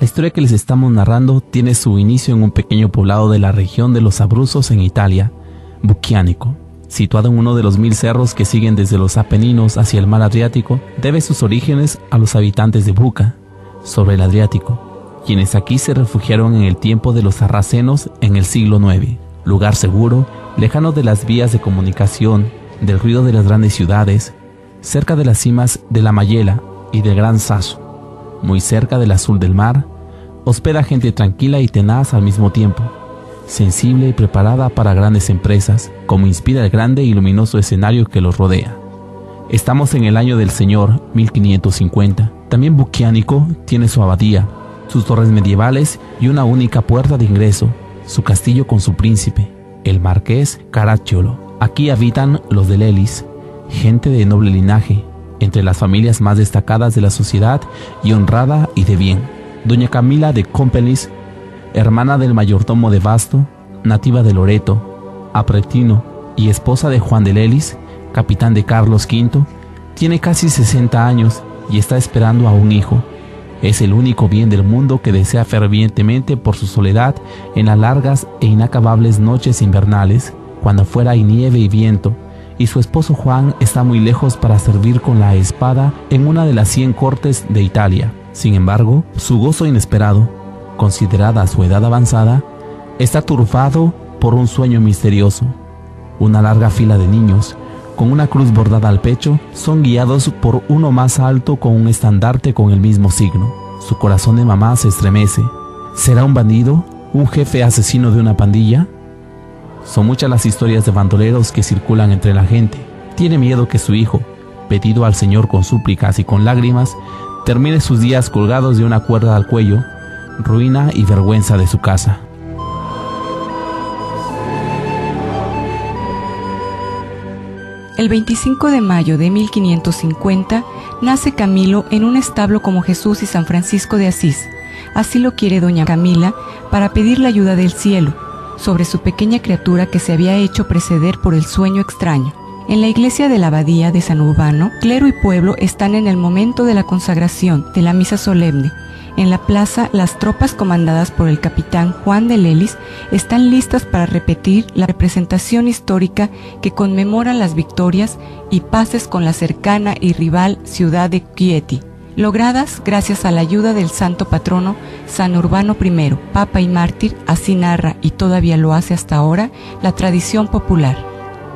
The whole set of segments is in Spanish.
La historia que les estamos narrando tiene su inicio en un pequeño poblado de la región de los Abruzos en Italia, Bucchianico. Situado en uno de los 1000 cerros que siguen desde los Apeninos hacia el mar Adriático, debe sus orígenes a los habitantes de Buca, sobre el Adriático, quienes aquí se refugiaron en el tiempo de los sarracenos en el siglo IX. Lugar seguro, lejano de las vías de comunicación, del ruido de las grandes ciudades, cerca de las cimas de la Mayela y del Gran Sasso, muy cerca del azul del mar, hospeda gente tranquila y tenaz al mismo tiempo, sensible y preparada para grandes empresas, como inspira el grande y luminoso escenario que los rodea. Estamos en el año del Señor 1550. También Bucchianico tiene su abadía, sus torres medievales y una única puerta de ingreso, su castillo con su príncipe, el marqués Caracciolo. Aquí habitan los de Lelis, gente de noble linaje, entre las familias más destacadas de la sociedad y honrada y de bien. Doña Camila de Compelis, hermana del mayordomo de Basto, nativa de Loreto, apretino y esposa de Juan de Lelis, capitán de Carlos V, tiene casi 60 años y está esperando a un hijo. Es el único bien del mundo que desea fervientemente por su soledad en las largas e inacabables noches invernales, cuando afuera hay nieve y viento, y su esposo Juan está muy lejos para servir con la espada en una de las 100 cortes de Italia. Sin embargo, su gozo inesperado, considerada su edad avanzada, está turbado por un sueño misterioso. Una larga fila de niños, con una cruz bordada al pecho, son guiados por uno más alto con un estandarte con el mismo signo. Su corazón de mamá se estremece. ¿Será un bandido? ¿Un jefe asesino de una pandilla? Son muchas las historias de bandoleros que circulan entre la gente. Tiene miedo que su hijo, pedido al Señor con súplicas y con lágrimas, termine sus días colgados de una cuerda al cuello, ruina y vergüenza de su casa. El 25 de mayo de 1550 nace Camilo en un establo como Jesús y San Francisco de Asís. Así lo quiere doña Camila para pedir la ayuda del cielo sobre su pequeña criatura que se había hecho preceder por el sueño extraño. En la iglesia de la abadía de San Urbano, clero y pueblo están en el momento de la consagración de la misa solemne. En la plaza, las tropas comandadas por el capitán Juan de Lelis están listas para repetir la representación histórica que conmemora las victorias y paces con la cercana y rival ciudad de Chieti, logradas gracias a la ayuda del santo patrono San Urbano I, papa y mártir. Así narra, y todavía lo hace hasta ahora, la tradición popular.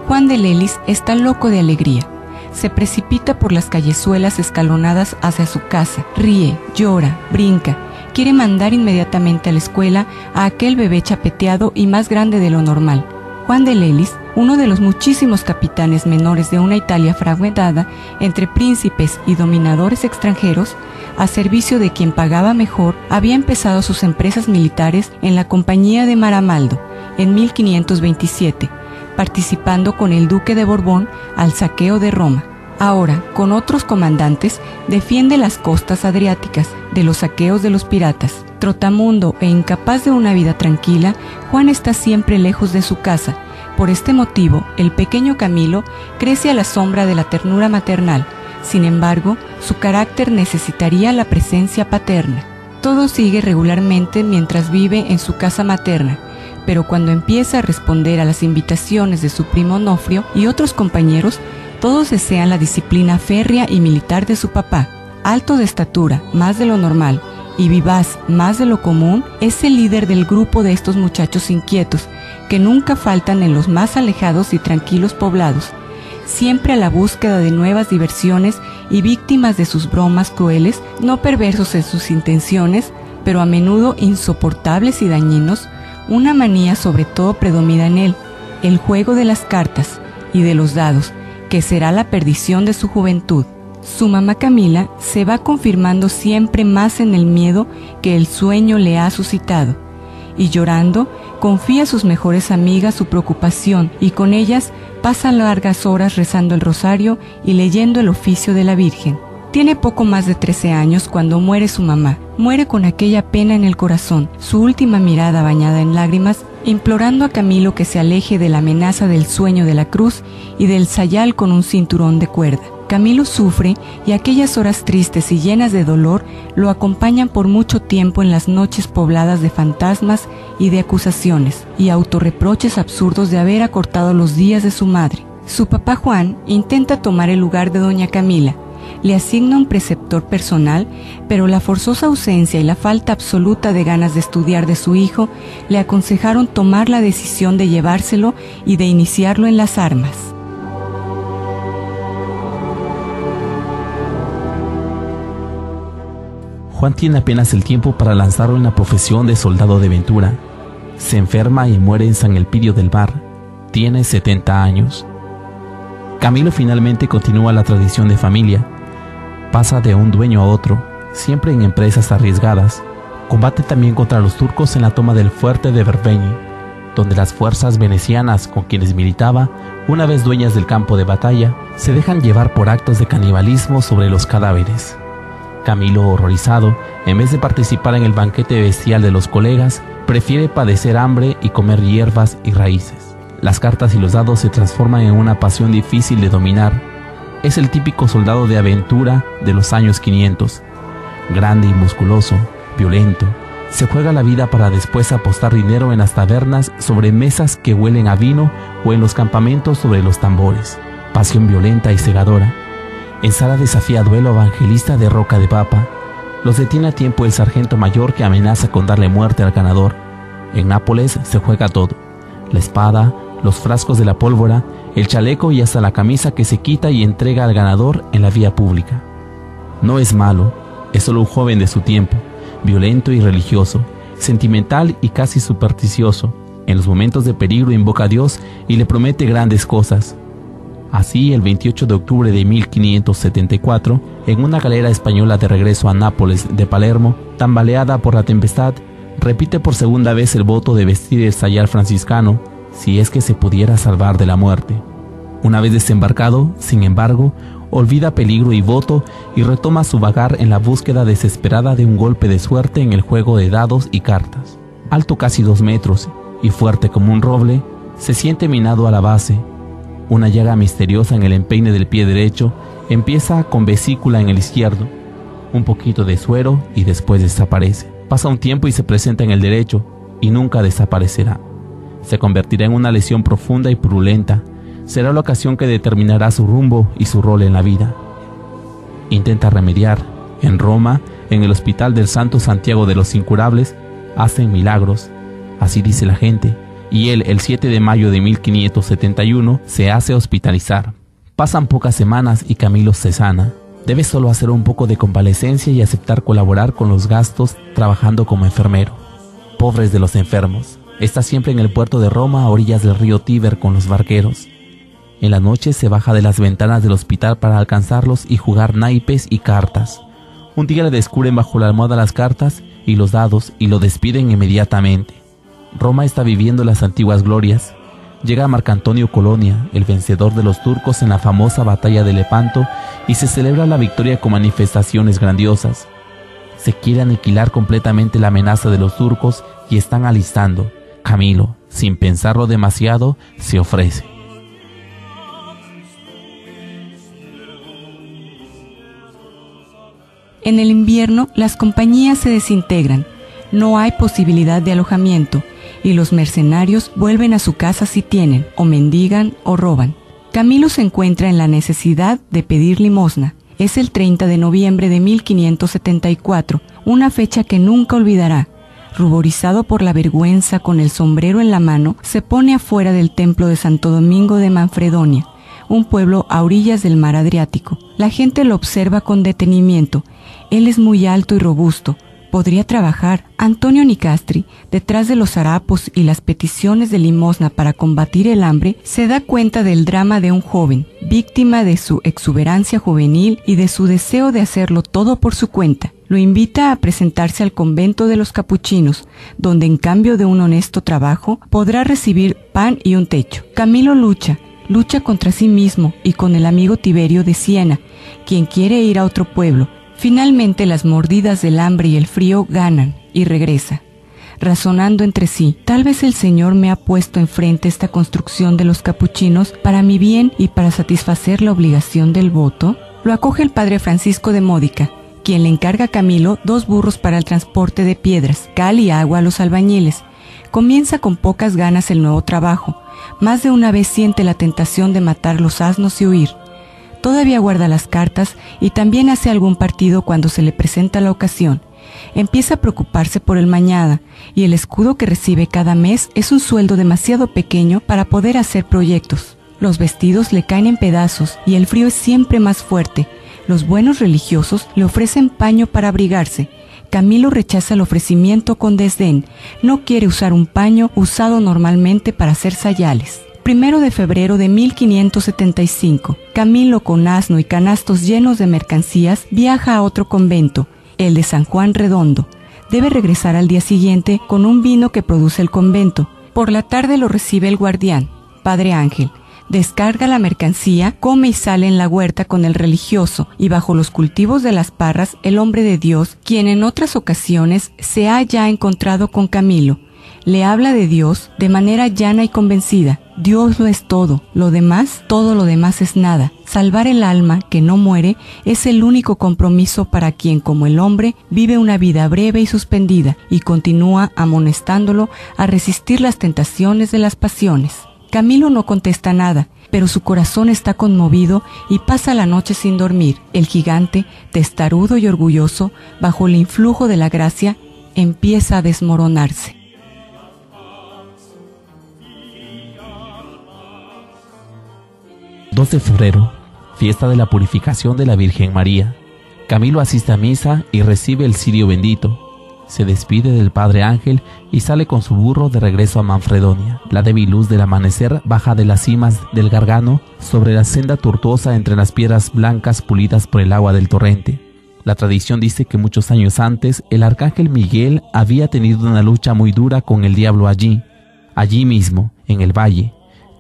Juan de Lelis está loco de alegría. Se precipita por las callezuelas escalonadas hacia su casa, ríe, llora, brinca, quiere mandar inmediatamente a la escuela a aquel bebé chapeteado y más grande de lo normal. Juan de Lelis, uno de los muchísimos capitanes menores de una Italia fragmentada entre príncipes y dominadores extranjeros, a servicio de quien pagaba mejor, había empezado sus empresas militares en la compañía de Maramaldo en 1527, participando con el duque de Borbón al saqueo de Roma. Ahora, con otros comandantes, defiende las costas adriáticas de los saqueos de los piratas. Trotamundo e incapaz de una vida tranquila, Juan está siempre lejos de su casa. Por este motivo, el pequeño Camilo crece a la sombra de la ternura maternal. Sin embargo, su carácter necesitaría la presencia paterna. Todo sigue regularmente mientras vive en su casa materna, pero cuando empieza a responder a las invitaciones de su primo Onofrio y otros compañeros, Todos desean la disciplina férrea y militar de su papá. Alto de estatura, más de lo normal, y vivaz, más de lo común, es el líder del grupo de estos muchachos inquietos, que nunca faltan en los más alejados y tranquilos poblados, siempre a la búsqueda de nuevas diversiones y víctimas de sus bromas crueles, no perversos en sus intenciones, pero a menudo insoportables y dañinos. Una manía sobre todo predomina en él, el juego de las cartas y de los dados, que será la perdición de su juventud. Su mamá Camila se va confirmando siempre más en el miedo que el sueño le ha suscitado, y llorando confía a sus mejores amigas su preocupación, y con ellas pasa largas horas rezando el rosario y leyendo el oficio de la Virgen. Tiene poco más de 13 años cuando muere su mamá. Muere con aquella pena en el corazón, su última mirada bañada en lágrimas, implorando a Camilo que se aleje de la amenaza del sueño de la cruz y del sayal con un cinturón de cuerda. Camilo sufre, y aquellas horas tristes y llenas de dolor lo acompañan por mucho tiempo en las noches pobladas de fantasmas y de acusaciones y autorreproches absurdos de haber acortado los días de su madre. Su papá Juan intenta tomar el lugar de doña Camila, le asigna un preceptor personal, pero la forzosa ausencia y la falta absoluta de ganas de estudiar de su hijo le aconsejaron tomar la decisión de llevárselo y de iniciarlo en las armas. Juan tiene apenas el tiempo para lanzarlo en la profesión de soldado de aventura. Se enferma y muere en San Elpidio del Mar. Tiene 70 años. Camilo finalmente continúa la tradición de familia. Pasa de un dueño a otro, siempre en empresas arriesgadas. Combate también contra los turcos en la toma del fuerte de Berbeñi, donde las fuerzas venecianas con quienes militaba, una vez dueñas del campo de batalla, se dejan llevar por actos de canibalismo sobre los cadáveres. Camilo, horrorizado, en vez de participar en el banquete bestial de los colegas, prefiere padecer hambre y comer hierbas y raíces. Las cartas y los dados se transforman en una pasión difícil de dominar. Es el típico soldado de aventura de los años 500, grande y musculoso, violento. Se juega la vida para después apostar dinero en las tabernas sobre mesas que huelen a vino o en los campamentos sobre los tambores. Pasión violenta y cegadora. En Sara desafía a duelo a Evangelista de Roca de Papa. Los detiene a tiempo el sargento mayor que amenaza con darle muerte al ganador. En Nápoles se juega todo: la espada, los frascos de la pólvora, el chaleco y hasta la camisa que se quita y entrega al ganador en la vía pública. No es malo, es solo un joven de su tiempo, violento y religioso, sentimental y casi supersticioso. En los momentos de peligro invoca a Dios y le promete grandes cosas. Así, el 28 de octubre de 1574, en una galera española de regreso a Nápoles de Palermo, tambaleada por la tempestad, repite por segunda vez el voto de vestir el sayal franciscano, si es que se pudiera salvar de la muerte. Una vez desembarcado, sin embargo, olvida peligro y voto y retoma su vagar en la búsqueda desesperada de un golpe de suerte en el juego de dados y cartas. Alto casi 2 metros y fuerte como un roble, se siente minado a la base. Una llaga misteriosa en el empeine del pie derecho empieza con vesícula en el izquierdo. Un poquito de suero y después desaparece. Pasa un tiempo y se presenta en el derecho y nunca desaparecerá. Se convertirá en una lesión profunda y purulenta. Será la ocasión que determinará su rumbo y su rol en la vida. Intenta remediar. En Roma, en el hospital del Santo Santiago de los Incurables, hacen milagros. Así dice la gente. Y él, el 7 de mayo de 1571, se hace hospitalizar. Pasan pocas semanas y Camilo se sana. Debe solo hacer un poco de convalecencia y aceptar colaborar con los gastos trabajando como enfermero. Pobres de los enfermos. Está siempre en el puerto de Roma, a orillas del río Tíber, con los barqueros. En la noche se baja de las ventanas del hospital para alcanzarlos y jugar naipes y cartas. Un día le descubren bajo la almohada las cartas y los dados y lo despiden inmediatamente. Roma está viviendo las antiguas glorias. Llega Marcantonio Colonia, el vencedor de los turcos en la famosa batalla de Lepanto, y se celebra la victoria con manifestaciones grandiosas. Se quiere aniquilar completamente la amenaza de los turcos y están alistando. Camilo, sin pensarlo demasiado, se ofrece. En el invierno, las compañías se desintegran. No hay posibilidad de alojamiento y los mercenarios vuelven a su casa si tienen, o mendigan o roban. Camilo se encuentra en la necesidad de pedir limosna. Es el 30 de noviembre de 1574, una fecha que nunca olvidará. Ruborizado por la vergüenza, con el sombrero en la mano, se pone afuera del templo de Santo Domingo de Manfredonia, un pueblo a orillas del mar Adriático. La gente lo observa con detenimiento. Él es muy alto y robusto. Podría trabajar. Antonio Nicastri, detrás de los harapos y las peticiones de limosna para combatir el hambre, se da cuenta del drama de un joven, víctima de su exuberancia juvenil y de su deseo de hacerlo todo por su cuenta. Lo invita a presentarse al convento de los capuchinos, donde en cambio de un honesto trabajo, podrá recibir pan y un techo. Camilo lucha contra sí mismo y con el amigo Tiberio de Siena, quien quiere ir a otro pueblo. Finalmente las mordidas del hambre y el frío ganan y regresa, razonando entre sí: tal vez el Señor me ha puesto enfrente esta construcción de los capuchinos para mi bien y para satisfacer la obligación del voto. Lo acoge el padre Francisco de Módica, quien le encarga a Camilo 2 burros para el transporte de piedras, cal y agua a los albañiles. Comienza con pocas ganas el nuevo trabajo. Más de una vez siente la tentación de matar los asnos y huir. Todavía guarda las cartas y también hace algún partido cuando se le presenta la ocasión. Empieza a preocuparse por el mañana, y el escudo que recibe cada mes es un sueldo demasiado pequeño para poder hacer proyectos. Los vestidos le caen en pedazos y el frío es siempre más fuerte. Los buenos religiosos le ofrecen paño para abrigarse. Camilo rechaza el ofrecimiento con desdén. No quiere usar un paño usado normalmente para hacer sayales. 1 de febrero de 1575, Camilo, con asno y canastos llenos de mercancías, viaja a otro convento, el de San Juan Redondo. Debe regresar al día siguiente con un vino que produce el convento. Por la tarde lo recibe el guardián, Padre Ángel. Descarga la mercancía, come y sale en la huerta con el religioso, y bajo los cultivos de las parras el hombre de Dios, quien en otras ocasiones se ha ya encontrado con Camilo. Le habla de Dios de manera llana y convencida. Dios lo es todo lo demás es nada. Salvar el alma que no muere es el único compromiso para quien, como el hombre, vive una vida breve y suspendida, y continúa amonestándolo a resistir las tentaciones de las pasiones. Camilo no contesta nada, pero su corazón está conmovido y pasa la noche sin dormir. El gigante, testarudo y orgulloso, bajo el influjo de la gracia, empieza a desmoronarse. 2 de febrero, fiesta de la purificación de la Virgen María. Camilo asiste a misa y recibe el cirio bendito. Se despide del Padre Ángel y sale con su burro de regreso a Manfredonia. La débil luz del amanecer baja de las cimas del Gargano sobre la senda tortuosa entre las piedras blancas pulidas por el agua del torrente. La tradición dice que muchos años antes el arcángel Miguel había tenido una lucha muy dura con el diablo allí mismo, en el valle.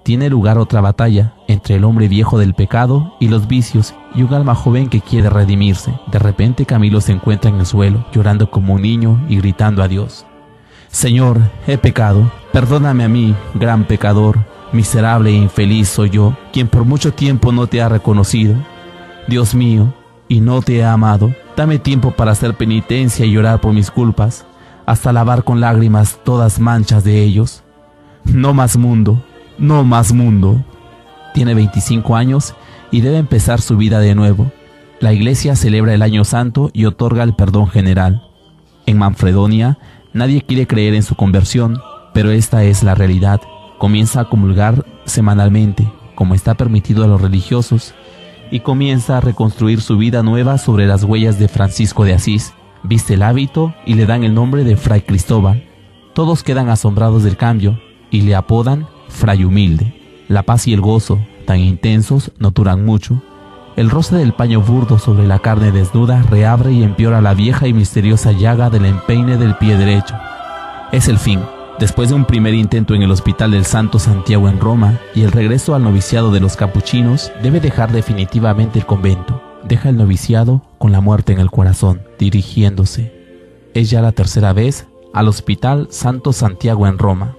Tiene lugar otra batalla entre el hombre viejo del pecado y los vicios y un alma joven que quiere redimirse. De repente Camilo se encuentra en el suelo, llorando como un niño y gritando a Dios: Señor, he pecado, perdóname a mí, gran pecador, miserable e infeliz soy yo, quien por mucho tiempo no te ha reconocido, Dios mío, y no te he amado. Dame tiempo para hacer penitencia y llorar por mis culpas, hasta lavar con lágrimas todas manchas de ellos. No más mundo. No más mundo. Tiene 25 años y debe empezar su vida de nuevo. La iglesia celebra el Año Santo y otorga el perdón general. En Manfredonia nadie quiere creer en su conversión, pero esta es la realidad. Comienza a comulgar semanalmente, como está permitido a los religiosos, y comienza a reconstruir su vida nueva sobre las huellas de Francisco de Asís. Viste el hábito y le dan el nombre de Fray Cristóbal. Todos quedan asombrados del cambio y le apodan Fray Humilde. La paz y el gozo, tan intensos, no duran mucho. El roce del paño burdo sobre la carne desnuda reabre y empeora la vieja y misteriosa llaga del empeine del pie derecho. Es el fin. Después de un primer intento en el Hospital del Santo Santiago en Roma y el regreso al noviciado de los capuchinos, debe dejar definitivamente el convento. Deja el noviciado con la muerte en el corazón, dirigiéndose, es ya la tercera vez, al Hospital Santo Santiago en Roma.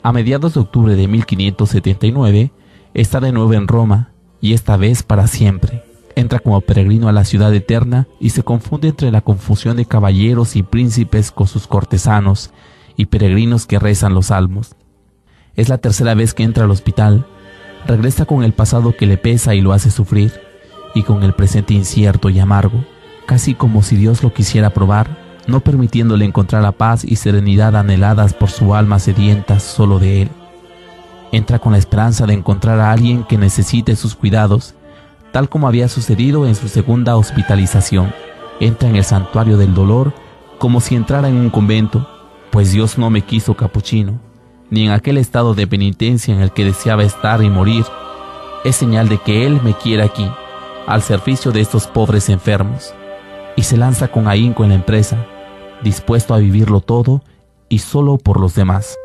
A mediados de octubre de 1579, está de nuevo en Roma, y esta vez para siempre. Entra como peregrino a la ciudad eterna y se confunde entre la confusión de caballeros y príncipes con sus cortesanos y peregrinos que rezan los salmos. Es la tercera vez que entra al hospital. Regresa con el pasado que le pesa y lo hace sufrir, y con el presente incierto y amargo, casi como si Dios lo quisiera probar, no permitiéndole encontrar la paz y serenidad anheladas por su alma sedienta solo de él. Entra con la esperanza de encontrar a alguien que necesite sus cuidados, tal como había sucedido en su segunda hospitalización. Entra en el santuario del dolor como si entrara en un convento, pues Dios no me quiso capuchino, ni en aquel estado de penitencia en el que deseaba estar y morir. Es señal de que Él me quiere aquí, al servicio de estos pobres enfermos, y se lanza con ahínco en la empresa, dispuesto a vivirlo todo y solo por los demás.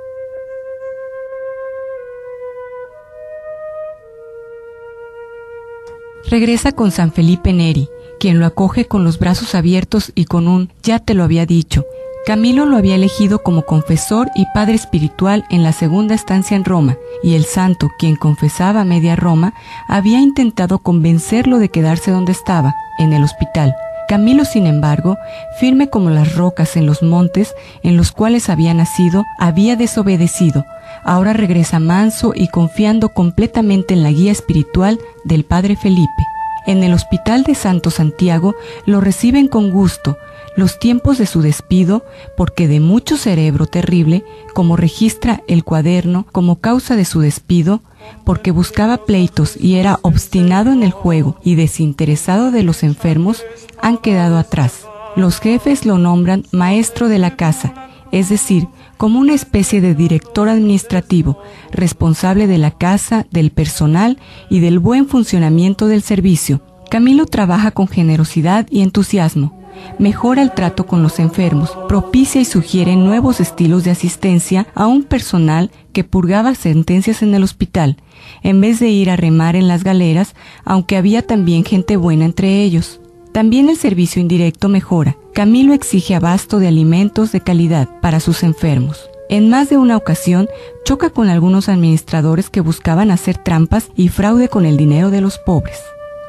Regresa con San Felipe Neri, quien lo acoge con los brazos abiertos y con un «ya te lo había dicho». Camilo lo había elegido como confesor y padre espiritual en la segunda estancia en Roma, y el santo, quien confesaba media Roma, había intentado convencerlo de quedarse donde estaba, en el hospital. Camilo, sin embargo, firme como las rocas en los montes en los cuales había nacido, había desobedecido. Ahora regresa manso y confiando completamente en la guía espiritual del padre Felipe. En el hospital de Santo Santiago lo reciben con gusto. Los tiempos de su despido, porque de mucho cerebro terrible, como registra el cuaderno como causa de su despido, porque buscaba pleitos y era obstinado en el juego y desinteresado de los enfermos, han quedado atrás. Los jefes lo nombran maestro de la casa, es decir, como una especie de director administrativo, responsable de la casa, del personal y del buen funcionamiento del servicio. Camilo trabaja con generosidad y entusiasmo. Mejora el trato con los enfermos, propicia y sugiere nuevos estilos de asistencia a un personal que purgaba sentencias en el hospital, en vez de ir a remar en las galeras, aunque había también gente buena entre ellos. También el servicio indirecto mejora. Camilo exige abasto de alimentos de calidad para sus enfermos. En más de una ocasión, choca con algunos administradores que buscaban hacer trampas y fraude con el dinero de los pobres.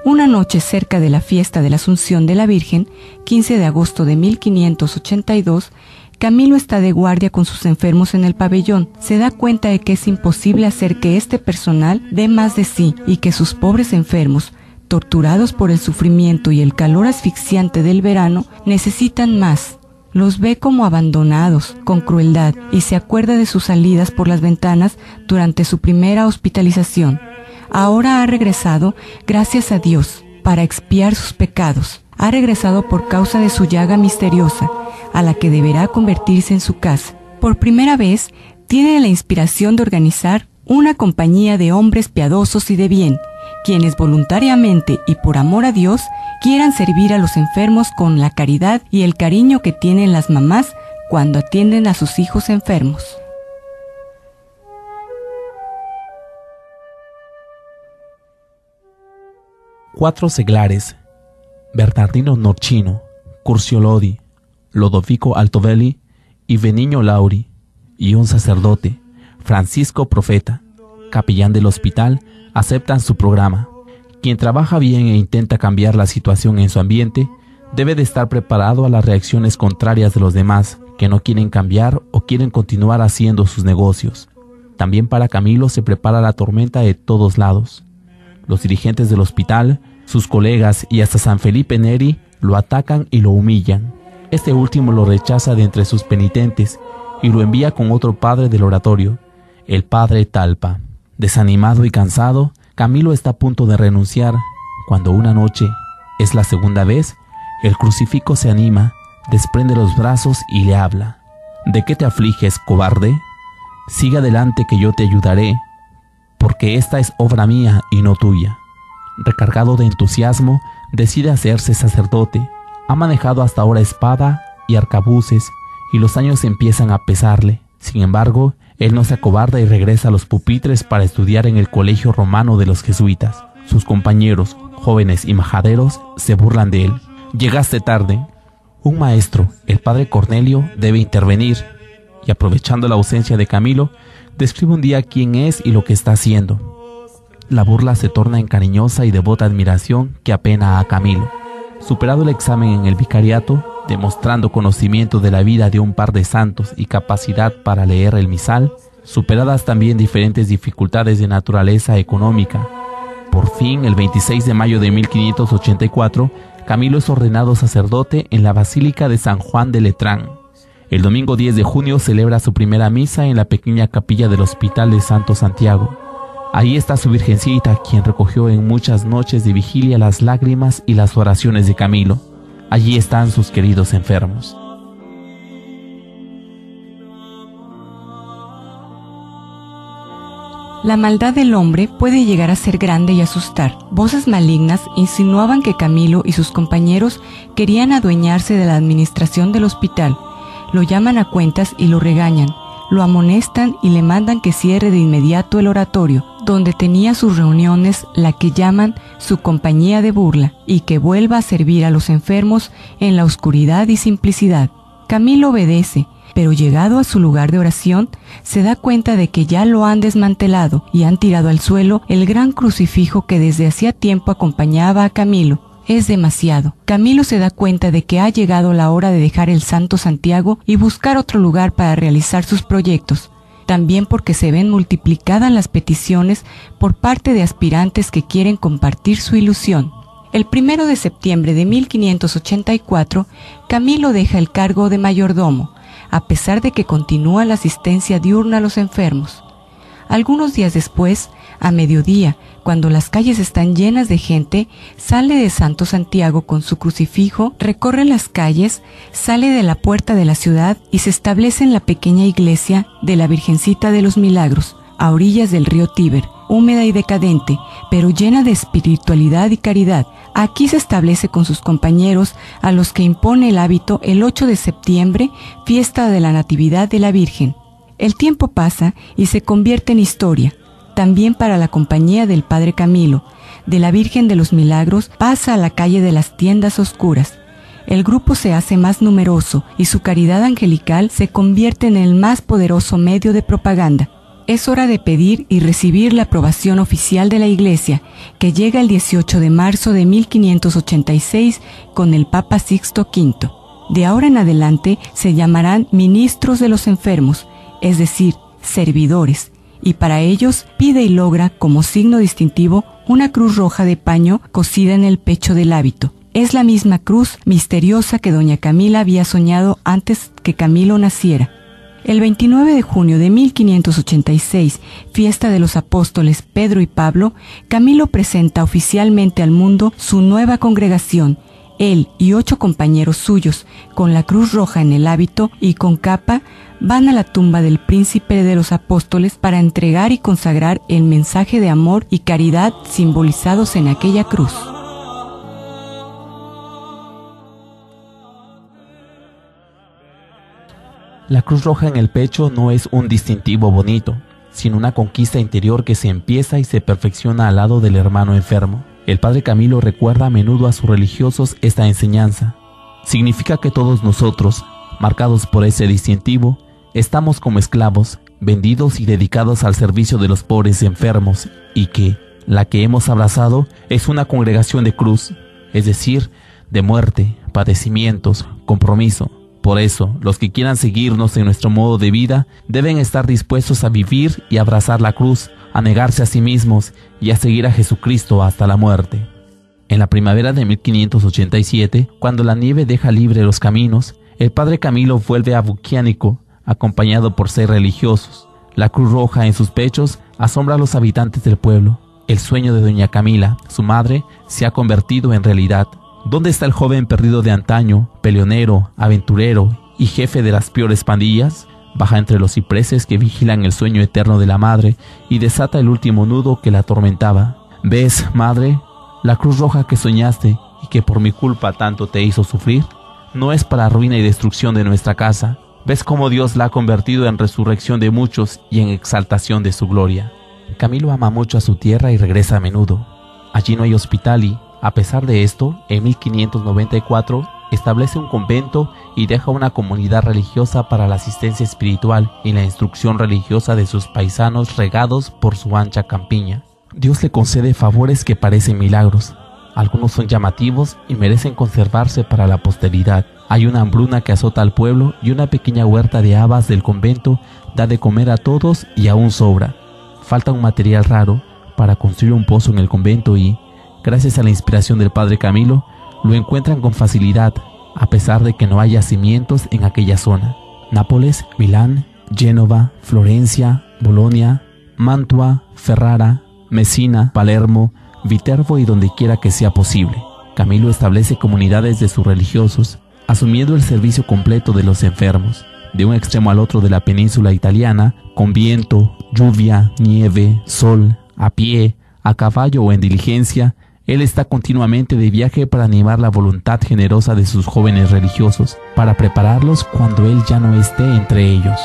Una noche cerca de la fiesta de la Asunción de la Virgen, 15 de agosto de 1582, Camilo está de guardia con sus enfermos en el pabellón. Se da cuenta de que es imposible hacer que este personal dé más de sí y que sus pobres enfermos, torturados por el sufrimiento y el calor asfixiante del verano, necesitan más. Los ve como abandonados, con crueldad, y se acuerda de sus salidas por las ventanas durante su primera hospitalización. Ahora ha regresado, gracias a Dios, para expiar sus pecados. Ha regresado por causa de su llaga misteriosa, a la que deberá convertirse en su casa. Por primera vez, tiene la inspiración de organizar una compañía de hombres piadosos y de bien, quienes voluntariamente y por amor a Dios quieran servir a los enfermos con la caridad y el cariño que tienen las mamás cuando atienden a sus hijos enfermos. Cuatro seglares: Bernardino Norchino, Curcio Lodi, Lodovico Altovelli y Benigno Lauri, y un sacerdote, Francisco Profeta, capellán del hospital, aceptan su programa. Quien trabaja bien e intenta cambiar la situación en su ambiente debe de estar preparado a las reacciones contrarias de los demás, que no quieren cambiar o quieren continuar haciendo sus negocios. También para Camilo se prepara la tormenta de todos lados. Los dirigentes del hospital, sus colegas y hasta San Felipe Neri lo atacan y lo humillan. Este último lo rechaza de entre sus penitentes y lo envía con otro padre del oratorio, el padre Talpa. Desanimado y cansado, Camilo está a punto de renunciar, cuando una noche, es la segunda vez, el crucifijo se anima, desprende los brazos y le habla. ¿De qué te afliges, cobarde? Sigue adelante que yo te ayudaré, porque esta es obra mía y no tuya. Recargado de entusiasmo, decide hacerse sacerdote. Ha manejado hasta ahora espada y arcabuces, y los años empiezan a pesarle. Sin embargo, él no se acobarda y regresa a los pupitres para estudiar en el colegio romano de los jesuitas. Sus compañeros, jóvenes y majaderos, se burlan de él. Llegaste tarde. Un maestro, el padre Cornelio, debe intervenir, y aprovechando la ausencia de Camilo, describe un día quién es y lo que está haciendo. La burla se torna en cariñosa y devota admiración que apena a Camilo. Superado el examen en el vicariato, demostrando conocimiento de la vida de un par de santos y capacidad para leer el misal, Superadas también diferentes dificultades de naturaleza económica, por fin, el 26 de mayo de 1584, Camilo es ordenado sacerdote en la Basílica de San Juan de Letrán. El domingo 10 de junio celebra su primera misa en la pequeña capilla del Hospital de Santo Santiago. Ahí está su Virgencita, quien recogió en muchas noches de vigilia las lágrimas y las oraciones de Camilo. Allí están sus queridos enfermos. La maldad del hombre puede llegar a ser grande y asustar. Voces malignas insinuaban que Camilo y sus compañeros querían adueñarse de la administración del hospital. Lo llaman a cuentas y lo regañan, lo amonestan y le mandan que cierre de inmediato el oratorio, donde tenía sus reuniones, la que llaman su compañía de burla, y que vuelva a servir a los enfermos en la oscuridad y simplicidad. Camilo obedece, pero llegado a su lugar de oración, se da cuenta de que ya lo han desmantelado y han tirado al suelo el gran crucifijo que desde hacía tiempo acompañaba a Camilo. Es demasiado. Camilo se da cuenta de que ha llegado la hora de dejar el Santo Santiago y buscar otro lugar para realizar sus proyectos. También porque se ven multiplicadas las peticiones por parte de aspirantes que quieren compartir su ilusión. El 1 de septiembre de 1584, Camilo deja el cargo de mayordomo, a pesar de que continúa la asistencia diurna a los enfermos. Algunos días después, a mediodía, cuando las calles están llenas de gente, sale de Santo Santiago con su crucifijo, recorre las calles, sale de la puerta de la ciudad y se establece en la pequeña iglesia de la Virgencita de los Milagros, a orillas del río Tíber, húmeda y decadente, pero llena de espiritualidad y caridad. Aquí se establece con sus compañeros, a los que impone el hábito el 8 de septiembre, fiesta de la Natividad de la Virgen. El tiempo pasa y se convierte en historia. También para la compañía del Padre Camilo, de la Virgen de los Milagros, pasa a la calle de las tiendas oscuras. El grupo se hace más numeroso y su caridad angelical se convierte en el más poderoso medio de propaganda. Es hora de pedir y recibir la aprobación oficial de la Iglesia, que llega el 18 de marzo de 1586 con el Papa Sixto V. De ahora en adelante se llamarán ministros de los enfermos, es decir, servidores, y para ellos pide y logra como signo distintivo una cruz roja de paño cosida en el pecho del hábito. Es la misma cruz misteriosa que doña Camila había soñado antes que Camilo naciera. El 29 de junio de 1586, fiesta de los apóstoles Pedro y Pablo, Camilo presenta oficialmente al mundo su nueva congregación. Él y 8 compañeros suyos, con la cruz roja en el hábito y con capa, van a la tumba del príncipe de los apóstoles para entregar y consagrar el mensaje de amor y caridad simbolizados en aquella cruz. La cruz roja en el pecho no es un distintivo bonito, sino una conquista interior que se empieza y se perfecciona al lado del hermano enfermo. El Padre Camilo recuerda a menudo a sus religiosos esta enseñanza. Significa que todos nosotros, marcados por ese distintivo, estamos como esclavos, vendidos y dedicados al servicio de los pobres enfermos, y que la que hemos abrazado es una congregación de cruz, es decir, de muerte, padecimientos, compromiso. Por eso, los que quieran seguirnos en nuestro modo de vida deben estar dispuestos a vivir y abrazar la cruz, a negarse a sí mismos y a seguir a Jesucristo hasta la muerte. En la primavera de 1587, cuando la nieve deja libre los caminos, el Padre Camilo vuelve a Buquiánico, acompañado por 6 religiosos. La cruz roja en sus pechos asombra a los habitantes del pueblo. El sueño de doña Camila, su madre, se ha convertido en realidad. ¿Dónde está el joven perdido de antaño, peleonero, aventurero y jefe de las peores pandillas? Baja entre los cipreses que vigilan el sueño eterno de la madre y desata el último nudo que la atormentaba. ¿Ves, madre? La cruz roja que soñaste y que por mi culpa tanto te hizo sufrir, no es para ruina y destrucción de nuestra casa. ¿Ves cómo Dios la ha convertido en resurrección de muchos y en exaltación de su gloria? Camilo ama mucho a su tierra y regresa a menudo. Allí no hay hospital y, a pesar de esto, en 1594 establece un convento y deja una comunidad religiosa para la asistencia espiritual y la instrucción religiosa de sus paisanos regados por su ancha campiña. Dios le concede favores que parecen milagros. Algunos son llamativos y merecen conservarse para la posteridad. Hay una hambruna que azota al pueblo y una pequeña huerta de habas del convento da de comer a todos y aún sobra. Falta un material raro para construir un pozo en el convento y, gracias a la inspiración del padre Camilo, lo encuentran con facilidad, a pesar de que no haya cimientos en aquella zona. Nápoles, Milán, Génova, Florencia, Bolonia, Mantua, Ferrara, Messina, Palermo, Viterbo y donde quiera que sea posible. Camilo establece comunidades de sus religiosos, asumiendo el servicio completo de los enfermos, de un extremo al otro de la península italiana, con viento, lluvia, nieve, sol, a pie, a caballo o en diligencia. Él está continuamente de viaje para animar la voluntad generosa de sus jóvenes religiosos, para prepararlos cuando él ya no esté entre ellos.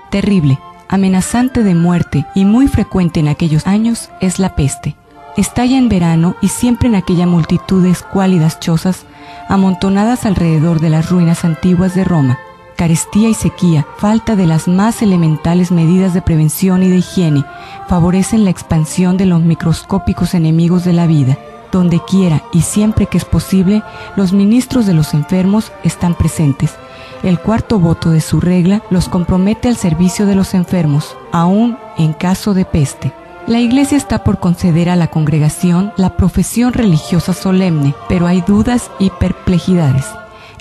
Terrible, amenazante de muerte y muy frecuente en aquellos años es la peste. Estalla en verano y siempre en aquella multitud de escuálidas chozas amontonadas alrededor de las ruinas antiguas de Roma. Carestía y sequía, falta de las más elementales medidas de prevención y de higiene, favorecen la expansión de los microscópicos enemigos de la vida. Donde quiera y siempre que es posible, los ministros de los enfermos están presentes. El cuarto voto de su regla los compromete al servicio de los enfermos, aún en caso de peste. La Iglesia está por conceder a la congregación la profesión religiosa solemne, pero hay dudas y perplejidades.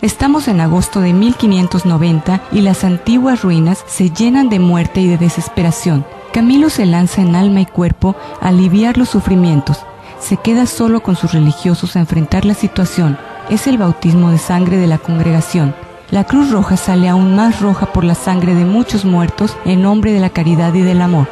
Estamos en agosto de 1590 y las antiguas ruinas se llenan de muerte y de desesperación. Camilo se lanza en alma y cuerpo a aliviar los sufrimientos. Se queda solo con sus religiosos a enfrentar la situación. Es el bautismo de sangre de la congregación. La Cruz Roja sale aún más roja por la sangre de muchos muertos en nombre de la caridad y del amor.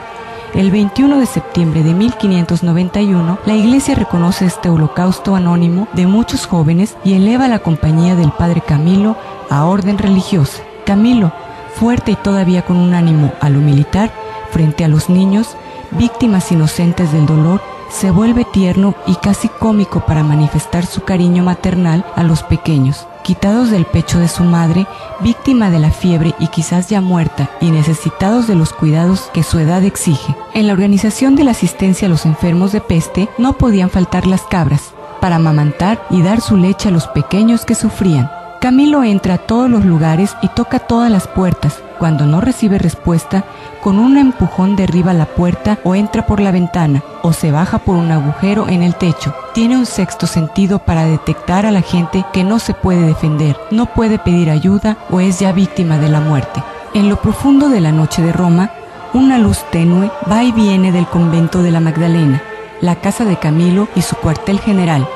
El 21 de septiembre de 1591, la Iglesia reconoce este holocausto anónimo de muchos jóvenes y eleva la compañía del padre Camilo a orden religiosa. Camilo, fuerte y todavía con un ánimo a lo militar, frente a los niños, víctimas inocentes del dolor, se vuelve tierno y casi cómico para manifestar su cariño maternal a los pequeños, quitados del pecho de su madre, víctima de la fiebre y quizás ya muerta, y necesitados de los cuidados que su edad exige. En la organización de la asistencia a los enfermos de peste no podían faltar las cabras, para amamantar y dar su leche a los pequeños que sufrían. Camilo entra a todos los lugares y toca todas las puertas. Cuando no recibe respuesta, con un empujón derriba la puerta o entra por la ventana o se baja por un agujero en el techo. Tiene un sexto sentido para detectar a la gente que no se puede defender, no puede pedir ayuda o es ya víctima de la muerte. En lo profundo de la noche de Roma, una luz tenue va y viene del convento de la Magdalena, la casa de Camilo y su cuartel general.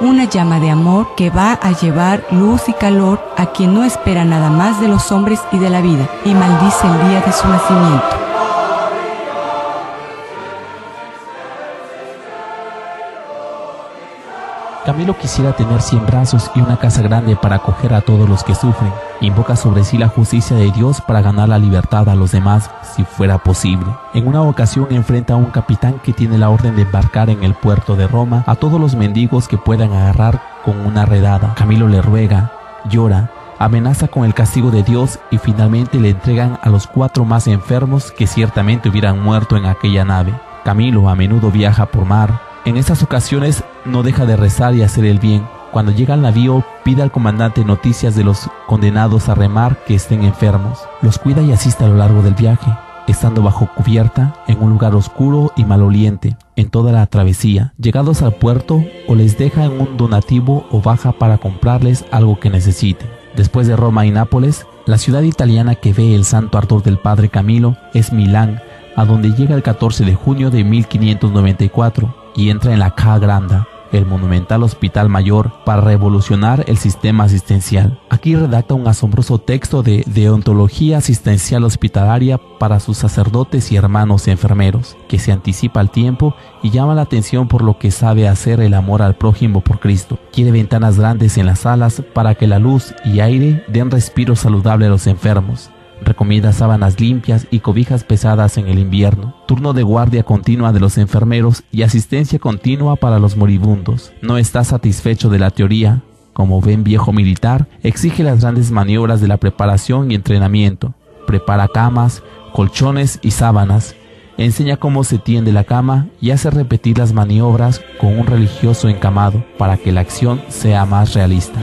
Una llama de amor que va a llevar luz y calor a quien no espera nada más de los hombres y de la vida, y maldice el día de su nacimiento. Camilo quisiera tener 100 brazos y una casa grande para acoger a todos los que sufren. Invoca sobre sí la justicia de Dios para ganar la libertad a los demás si fuera posible. En una ocasión enfrenta a un capitán que tiene la orden de embarcar en el puerto de Roma a todos los mendigos que puedan agarrar con una redada. Camilo le ruega, llora, amenaza con el castigo de Dios y finalmente le entregan a los 4 más enfermos que ciertamente hubieran muerto en aquella nave. Camilo a menudo viaja por mar. En estas ocasiones no deja de rezar y hacer el bien. Cuando llega al navío, pide al comandante noticias de los condenados a remar que estén enfermos. Los cuida y asiste a lo largo del viaje, estando bajo cubierta en un lugar oscuro y maloliente en toda la travesía. Llegados al puerto, o les deja en un donativo o baja para comprarles algo que necesiten. Después de Roma y Nápoles, la ciudad italiana que ve el santo ardor del padre Camilo es Milán, a donde llega el 14 de junio de 1594 y entra en la Ca' Granda, el monumental hospital mayor, para revolucionar el sistema asistencial. Aquí redacta un asombroso texto de deontología asistencial hospitalaria para sus sacerdotes y hermanos enfermeros, que se anticipa al tiempo y llama la atención por lo que sabe hacer el amor al prójimo por Cristo. Quiere ventanas grandes en las salas para que la luz y aire den respiro saludable a los enfermos. Recomienda sábanas limpias y cobijas pesadas en el invierno, turno de guardia continua de los enfermeros y asistencia continua para los moribundos. No está satisfecho de la teoría. Como buen viejo militar, exige las grandes maniobras de la preparación y entrenamiento. Prepara camas, colchones y sábanas. enseña cómo se tiende la cama y hace repetir las maniobras con un religioso encamado para que la acción sea más realista.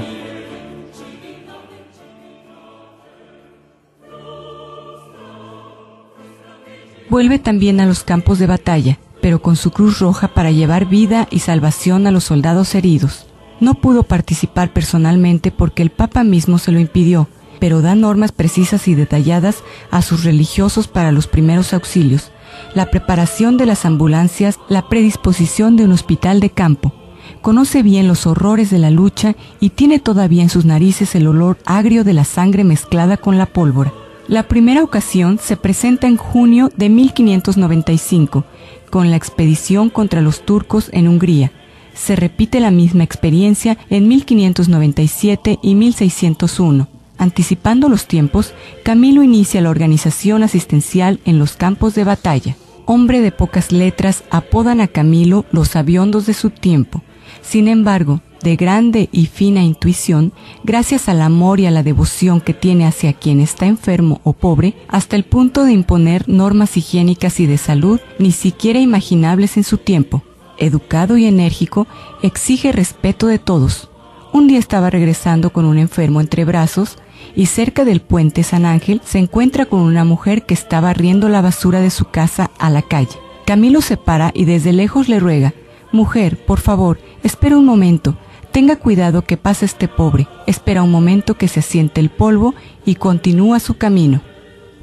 Vuelve también a los campos de batalla, pero con su cruz roja para llevar vida y salvación a los soldados heridos. No pudo participar personalmente porque el Papa mismo se lo impidió, pero da normas precisas y detalladas a sus religiosos para los primeros auxilios, la preparación de las ambulancias, la predisposición de un hospital de campo. Conoce bien los horrores de la lucha y tiene todavía en sus narices el olor agrio de la sangre mezclada con la pólvora. La primera ocasión se presenta en junio de 1595, con la expedición contra los turcos en Hungría. Se repite la misma experiencia en 1597 y 1601. Anticipando los tiempos, Camilo inicia la organización asistencial en los campos de batalla. Hombre de pocas letras, apodan a Camilo los sabiondos de su tiempo. Sin embargo, de grande y fina intuición, gracias al amor y a la devoción que tiene hacia quien está enfermo o pobre, hasta el punto de imponer normas higiénicas y de salud ni siquiera imaginables en su tiempo. Educado y enérgico, exige respeto de todos. Un día estaba regresando con un enfermo entre brazos y cerca del puente San Ángel se encuentra con una mujer que estaba barriendo la basura de su casa a la calle. Camilo se para y desde lejos le ruega: «Mujer, por favor, espera un momento. Tenga cuidado que pasa este pobre». Espera un momento que se asiente el polvo y continúa su camino.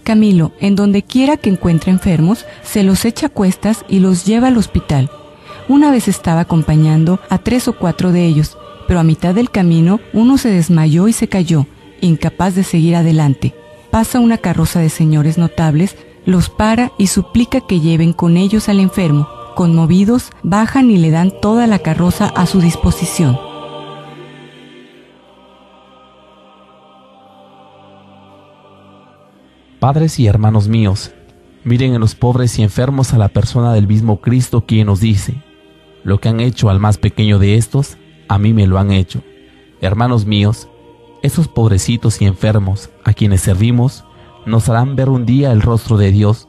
Camilo, en donde quiera que encuentre enfermos, se los echa a cuestas y los lleva al hospital. Una vez estaba acompañando a 3 o 4 de ellos, pero a mitad del camino uno se desmayó y se cayó, incapaz de seguir adelante. Pasa una carroza de señores notables, los para y suplica que lleven con ellos al enfermo. Conmovidos, bajan y le dan toda la carroza a su disposición. Padres y hermanos míos, miren en los pobres y enfermos a la persona del mismo Cristo, quien nos dice: «Lo que han hecho al más pequeño de estos, a mí me lo han hecho». Hermanos míos, esos pobrecitos y enfermos a quienes servimos nos harán ver un día el rostro de Dios.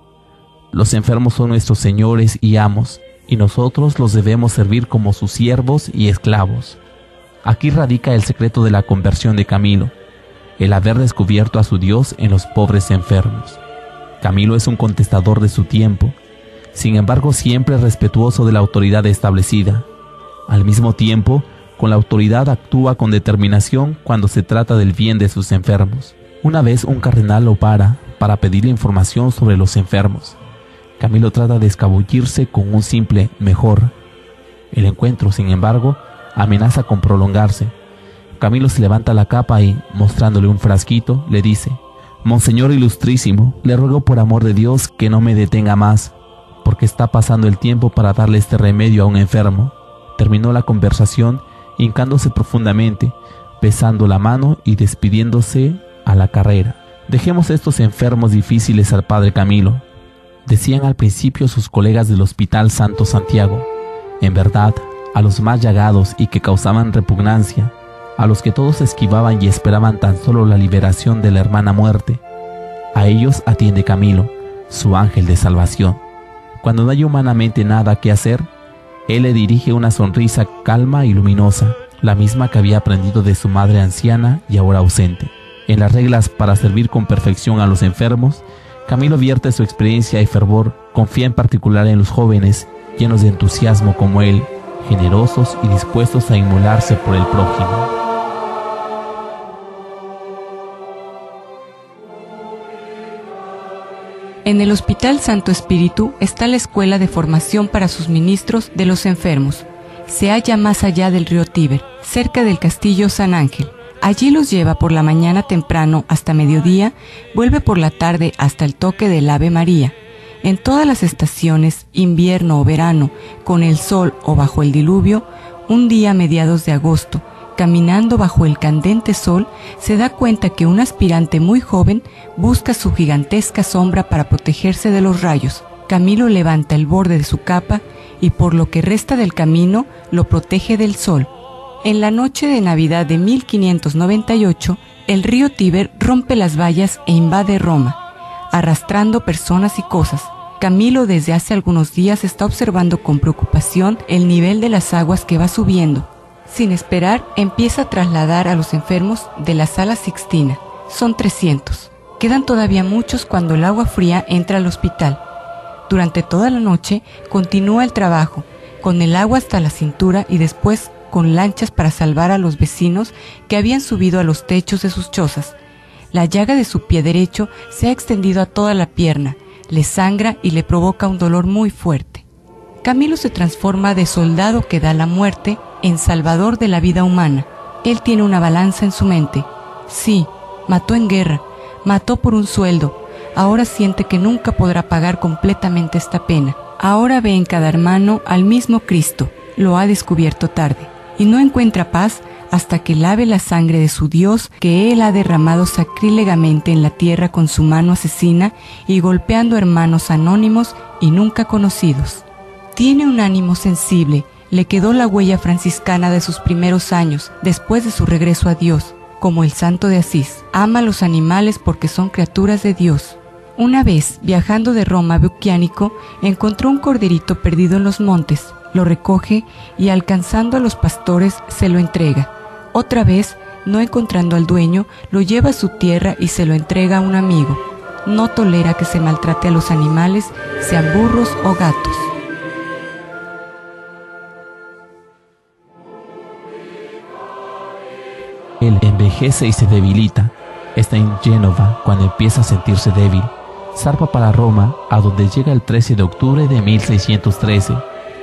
Los enfermos son nuestros señores y amos, y nosotros los debemos servir como sus siervos y esclavos. Aquí radica el secreto de la conversión de Camilo, el haber descubierto a su Dios en los pobres enfermos. Camilo es un contestador de su tiempo, sin embargo siempre respetuoso de la autoridad establecida. Al mismo tiempo, con la autoridad actúa con determinación cuando se trata del bien de sus enfermos. Una vez un cardenal lo para pedirle información sobre los enfermos. Camilo trata de escabullirse con un simple «mejor». El encuentro, sin embargo, amenaza con prolongarse. Camilo se levanta la capa y, mostrándole un frasquito, le dice: «Monseñor ilustrísimo, le ruego por amor de Dios que no me detenga más, porque está pasando el tiempo para darle este remedio a un enfermo». Terminó la conversación hincándose profundamente, besando la mano y despidiéndose a la carrera. Dejemos estos enfermos difíciles al padre Camilo, decían al principio sus colegas del Hospital Santo Santiago. En verdad, a los más llagados y que causaban repugnancia, a los que todos esquivaban y esperaban tan solo la liberación de la hermana muerte, a ellos atiende Camilo, su ángel de salvación. Cuando no hay humanamente nada que hacer, él le dirige una sonrisa calma y luminosa, la misma que había aprendido de su madre anciana y ahora ausente. En las reglas para servir con perfección a los enfermos, Camilo vierte su experiencia y fervor, confía en particular en los jóvenes, llenos de entusiasmo como él, generosos y dispuestos a inmolarse por el prójimo. En el Hospital Santo Espíritu está la escuela de formación para sus ministros de los enfermos. Se halla más allá del río Tíber, cerca del castillo San Ángel. Allí los lleva por la mañana temprano hasta mediodía, vuelve por la tarde hasta el toque del Ave María. En todas las estaciones, invierno o verano, con el sol o bajo el diluvio, un día a mediados de agosto, caminando bajo el candente sol, se da cuenta que un aspirante muy joven busca su gigantesca sombra para protegerse de los rayos. Camilo levanta el borde de su capa y por lo que resta del camino lo protege del sol. En la noche de Navidad de 1598, el río Tíber rompe las vallas e invade Roma, arrastrando personas y cosas. Camilo desde hace algunos días está observando con preocupación el nivel de las aguas que va subiendo. Sin esperar, empieza a trasladar a los enfermos de la Sala Sixtina. Son 300. Quedan todavía muchos cuando el agua fría entra al hospital. Durante toda la noche continúa el trabajo, con el agua hasta la cintura y después con lanchas para salvar a los vecinos que habían subido a los techos de sus chozas. La llaga de su pie derecho se ha extendido a toda la pierna, le sangra y le provoca un dolor muy fuerte. Camilo se transforma de soldado que da la muerte en salvador de la vida humana. Él tiene una balanza en su mente. Sí, mató en guerra, mató por un sueldo. Ahora siente que nunca podrá pagar completamente esta pena. Ahora ve en cada hermano al mismo Cristo. Lo ha descubierto tarde. Y no encuentra paz hasta que lave la sangre de su Dios que Él ha derramado sacrílegamente en la tierra con su mano asesina y golpeando hermanos anónimos y nunca conocidos. Tiene un ánimo sensible. Le quedó la huella franciscana de sus primeros años, después de su regreso a Dios, como el santo de Asís. Ama a los animales porque son criaturas de Dios. Una vez, viajando de Roma a Bucchianico, encontró un corderito perdido en los montes, lo recoge y alcanzando a los pastores se lo entrega. Otra vez, no encontrando al dueño, lo lleva a su tierra y se lo entrega a un amigo. No tolera que se maltrate a los animales, sean burros o gatos. Él envejece y se debilita. Está en Génova cuando empieza a sentirse débil. Zarpa para Roma, a donde llega el 13 de octubre de 1613.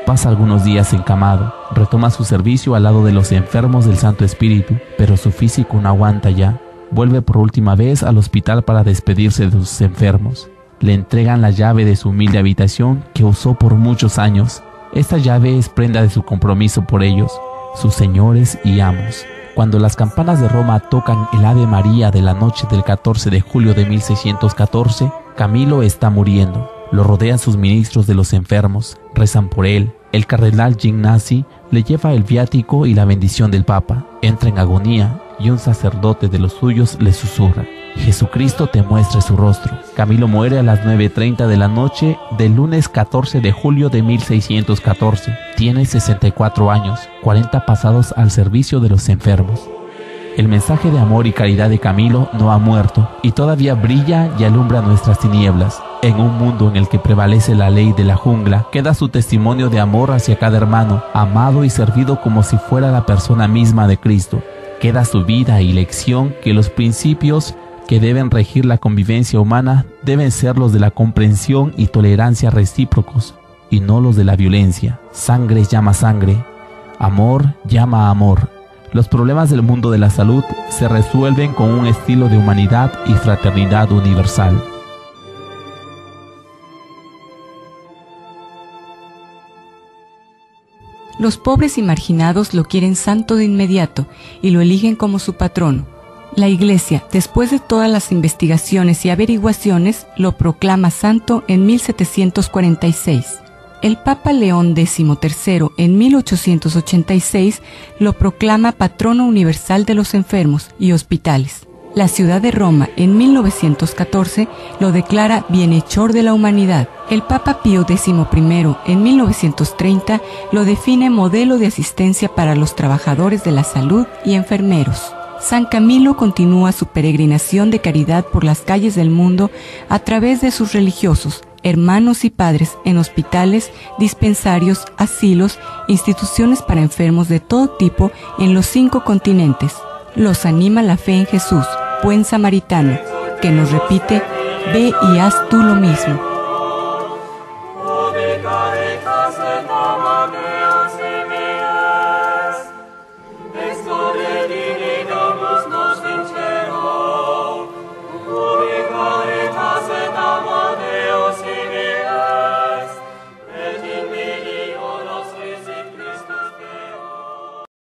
Pasa algunos días encamado. Retoma su servicio al lado de los enfermos del Santo Espíritu, pero su físico no aguanta ya. Vuelve por última vez al hospital para despedirse de sus enfermos. Le entregan la llave de su humilde habitación que usó por muchos años. Esta llave es prenda de su compromiso por ellos, sus señores y amos. Cuando las campanas de Roma tocan el Ave María de la noche del 14 de julio de 1614, Camilo está muriendo. Lo rodean sus ministros de los enfermos, rezan por él. El cardenal Gignasi le lleva el viático y la bendición del Papa. Entra en agonía y un sacerdote de los suyos le susurra: Jesucristo te muestre su rostro. Camilo muere a las 9:30 de la noche del lunes 14 de julio de 1614. Tiene 64 años, 40 pasados al servicio de los enfermos. El mensaje de amor y caridad de Camilo no ha muerto y todavía brilla y alumbra nuestras tinieblas. En un mundo en el que prevalece la ley de la jungla, queda su testimonio de amor hacia cada hermano, amado y servido como si fuera la persona misma de Cristo. Queda su vida y lección que los principios que deben regir la convivencia humana deben ser los de la comprensión y tolerancia recíprocos, y no los de la violencia. Sangre llama sangre, amor llama amor. Los problemas del mundo de la salud se resuelven con un estilo de humanidad y fraternidad universal. Los pobres y marginados lo quieren santo de inmediato y lo eligen como su patrono. La Iglesia, después de todas las investigaciones y averiguaciones, lo proclama santo en 1746. El Papa León XIII en 1886 lo proclama patrono universal de los enfermos y hospitales. La ciudad de Roma en 1914 lo declara bienhechor de la humanidad. El Papa Pío XI en 1930 lo define modelo de asistencia para los trabajadores de la salud y enfermeros. San Camilo continúa su peregrinación de caridad por las calles del mundo a través de sus religiosos, hermanos y padres en hospitales, dispensarios, asilos, instituciones para enfermos de todo tipo en los 5 continentes. Los anima la fe en Jesús, buen samaritano, que nos repite: ve y haz tú lo mismo.